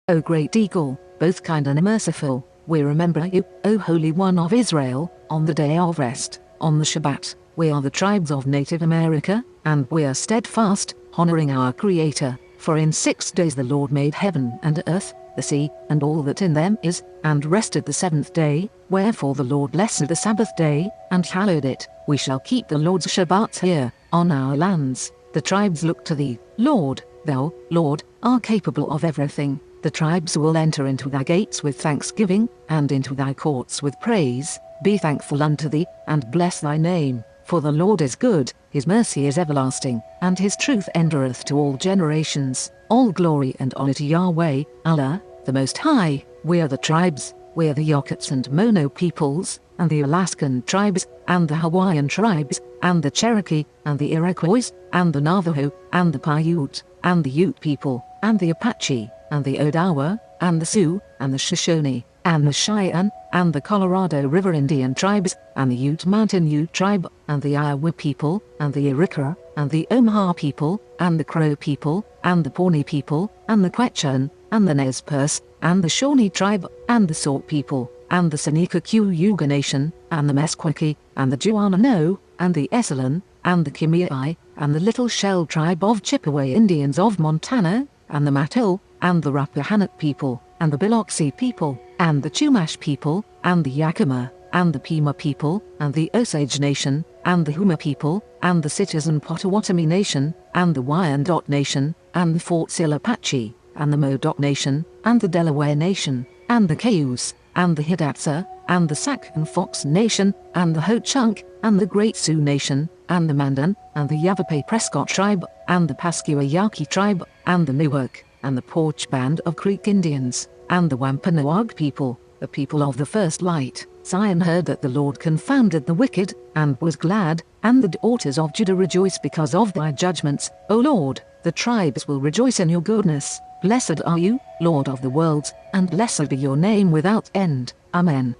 O great eagle, both kind and merciful, we remember you, O Holy One of Israel, on the day of rest, on the Shabbat. We are the tribes of Native America, and we are steadfast, honoring our Creator. For in 6 days the Lord made heaven and earth, the sea, and all that in them is, and rested the seventh day. Wherefore the Lord blessed the Sabbath day, and hallowed it. We shall keep the Lord's Shabbats here, on our lands. The tribes look to thee, Lord. Thou, Lord, are capable of everything. The tribes will enter into thy gates with thanksgiving, and into thy courts with praise. Be thankful unto thee, and bless thy name. For the Lord is good, his mercy is everlasting, and his truth endureth to all generations. All glory and honor to Yahweh, Allah, the Most High. We are the tribes, we are the Yokuts and Mono peoples, and the Alaskan tribes, and the Hawaiian tribes, and the Cherokee, and the Iroquois, and the Navajo, and the Paiute, and the Ute people, and the Apache, and the Odawa, and the Sioux, and the Shoshone, and the Cheyenne, and the Colorado River Indian tribes, and the Ute Mountain Ute tribe, and the Iowa people, and the Iroquois, and the Omaha people, and the Crow people, and the Pawnee people, and the Quechan, and the Nez Perce, and the Shawnee tribe, and the Sauk people, and the Seneca Cayuga Nation, and the Meskwaki, and the Juanano, and the Esselen, and the Kimei, and the Little Shell tribe of Chippewa Indians of Montana, and the Matil, and the Rappahannock people, and the Biloxi people, and the Chumash people, and the Yakima, and the Pima people, and the Osage Nation, and the Huma people, and the Citizen Potawatomi Nation, and the Wyandot Nation, and the Fort Sill Apache, and the Modoc Nation, and the Delaware Nation, and the Cayuse, and the Hidatsa, and the Sac and Fox Nation, and the Ho-Chunk, and the Great Sioux Nation, and the Mandan, and the Yavapai Prescott tribe, and the Pascua Yaqui tribe, and the Newark, and the Porch Band of Creek Indians, and the Wampanoag people, the people of the first light. Zion heard that the Lord confounded the wicked, and was glad, and the daughters of Judah rejoice because of thy judgments, O Lord. The tribes will rejoice in your goodness. Blessed are you, Lord of the worlds, and blessed be your name without end. Amen.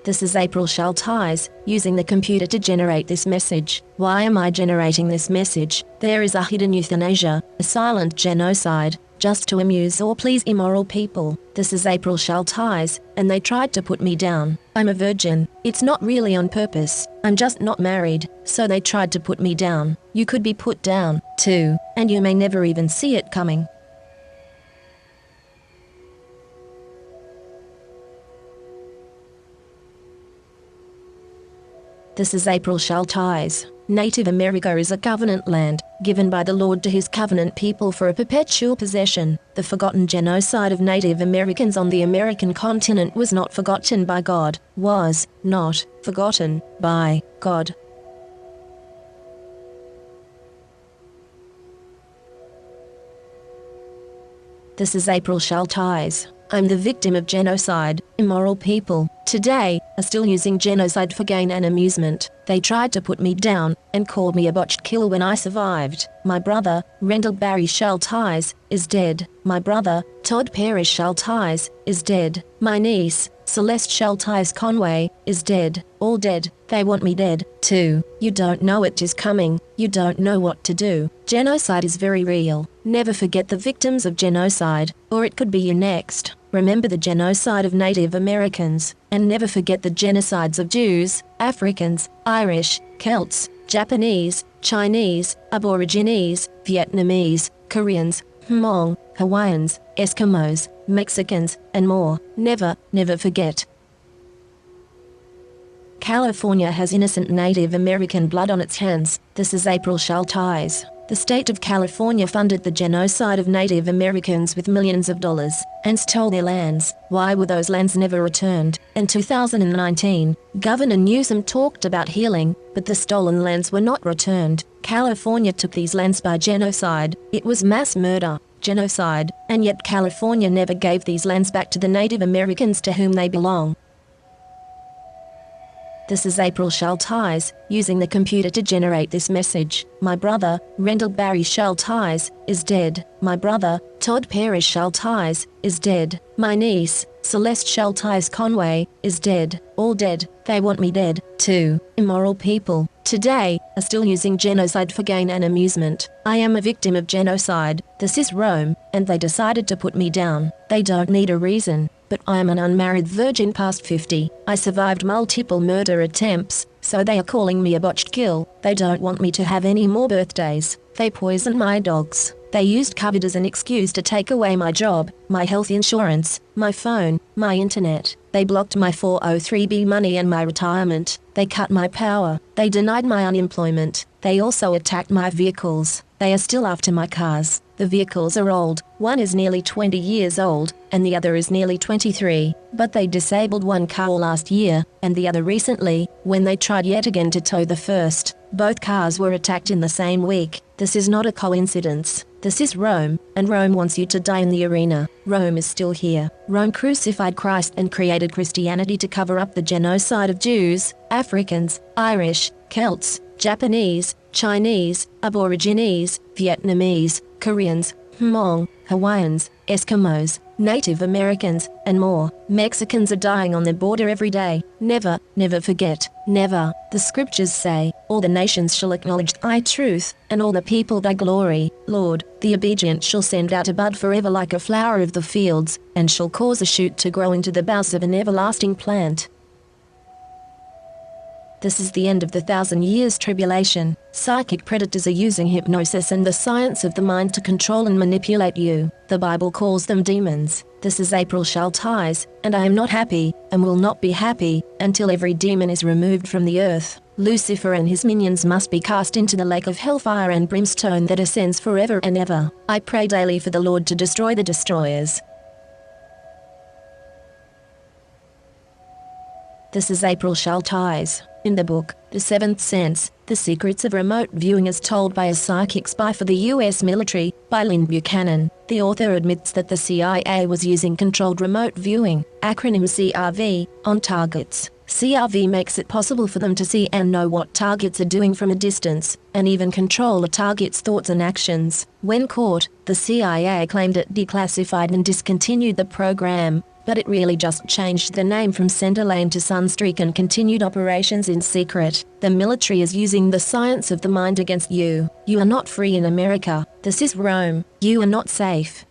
This is April Schulthies, using the computer to generate this message. Why am I generating this message? There is a hidden euthanasia, a silent genocide, just to amuse or please immoral people. This is April Schulthies, and they tried to put me down. I'm a virgin. It's not really on purpose. I'm just not married, so they tried to put me down. You could be put down, too, and you may never even see it coming. This is April Schulthies. Native America is a covenant land, given by the Lord to his covenant people for a perpetual possession. The forgotten genocide of Native Americans on the American continent was not forgotten by God, was not forgotten by God. This is April Schulthies. I'm the victim of genocide. Immoral people, today, are still using genocide for gain and amusement. They tried to put me down, and called me a botched kill when I survived. My brother, Rendell Barry Schulthies, is dead. My brother, Todd Perry Schulthies, is dead. My niece, Celeste Schulthies Conway, is dead. All dead. They want me dead, too. You don't know it is coming. You don't know what to do. Genocide is very real. Never forget the victims of genocide, or it could be you next. Remember the genocide of Native Americans, and never forget the genocides of Jews, Africans, Irish, Celts, Japanese, Chinese, Aborigines, Vietnamese, Koreans, Hmong, Hawaiians, Eskimos, Mexicans, and more. Never, never forget. California has innocent Native American blood on its hands. This is April Schulthies. The state of California funded the genocide of Native Americans with millions of dollars, and stole their lands. Why were those lands never returned? In 2019, Governor Newsom talked about healing, but the stolen lands were not returned. California took these lands by genocide. It was mass murder. genocide, and yet California never gave these lands back to the Native Americans to whom they belong. This is April Schulthies, using the computer to generate this message. My brother, Rendell Barry Schulthies, is dead. My brother, Todd Parrish Schulthies, is dead. My niece, Celeste Schulthies Conway, is dead. All dead. They want me dead, too. Immoral people, today, are still using genocide for gain and amusement. I am a victim of genocide. This is Rome, and they decided to put me down. They don't need a reason. But I am an unmarried virgin past 50. I survived multiple murder attempts, so they are calling me a botched kill. They don't want me to have any more birthdays. They poisoned my dogs. They used COVID as an excuse to take away my job, my health insurance, my phone, my internet. They blocked my 403b money and my retirement. They cut my power. They denied my unemployment. They also attacked my vehicles. They are still after my cars. The vehicles are old. One is nearly 20 years old, and the other is nearly 23. But they disabled one car last year, and the other recently, when they tried yet again to tow the first. Both cars were attacked in the same week. This is not a coincidence. This is Rome, and Rome wants you to die in the arena. Rome is still here. Rome crucified Christ and created Christianity to cover up the genocide of Jews, Africans, Irish, Celts, Japanese, Chinese, Aborigines, Vietnamese, Koreans, Hmong, Hawaiians, Eskimos, Native Americans, and more. Mexicans are dying on the border every day. Never, never forget. Never. The scriptures say, all the nations shall acknowledge thy truth, and all the people thy glory. Lord, the obedient shall send out a bud forever like a flower of the fields, and shall cause a shoot to grow into the boughs of an everlasting plant. This is the end of the 1,000 years tribulation. Psychic predators are using hypnosis and the science of the mind to control and manipulate you. The Bible calls them demons. This is April Schulthies, and I am not happy, and will not be happy, until every demon is removed from the earth. Lucifer and his minions must be cast into the lake of hellfire and brimstone that ascends forever and ever. I pray daily for the Lord to destroy the destroyers. This is April Schulthies. In the book, The Seventh Sense, The Secrets of Remote Viewing as Told by a Psychic Spy for the U.S. Military, by Lynn Buchanan, the author admits that the CIA was using controlled remote viewing, acronym CRV, on targets. CRV makes it possible for them to see and know what targets are doing from a distance, and even control a target's thoughts and actions. When caught, the CIA claimed it declassified and discontinued the program, but it really just changed the name from Center Lane to Sunstreak and continued operations in secret. The military is using the science of the mind against you. You are not free in America. This is Rome. You are not safe.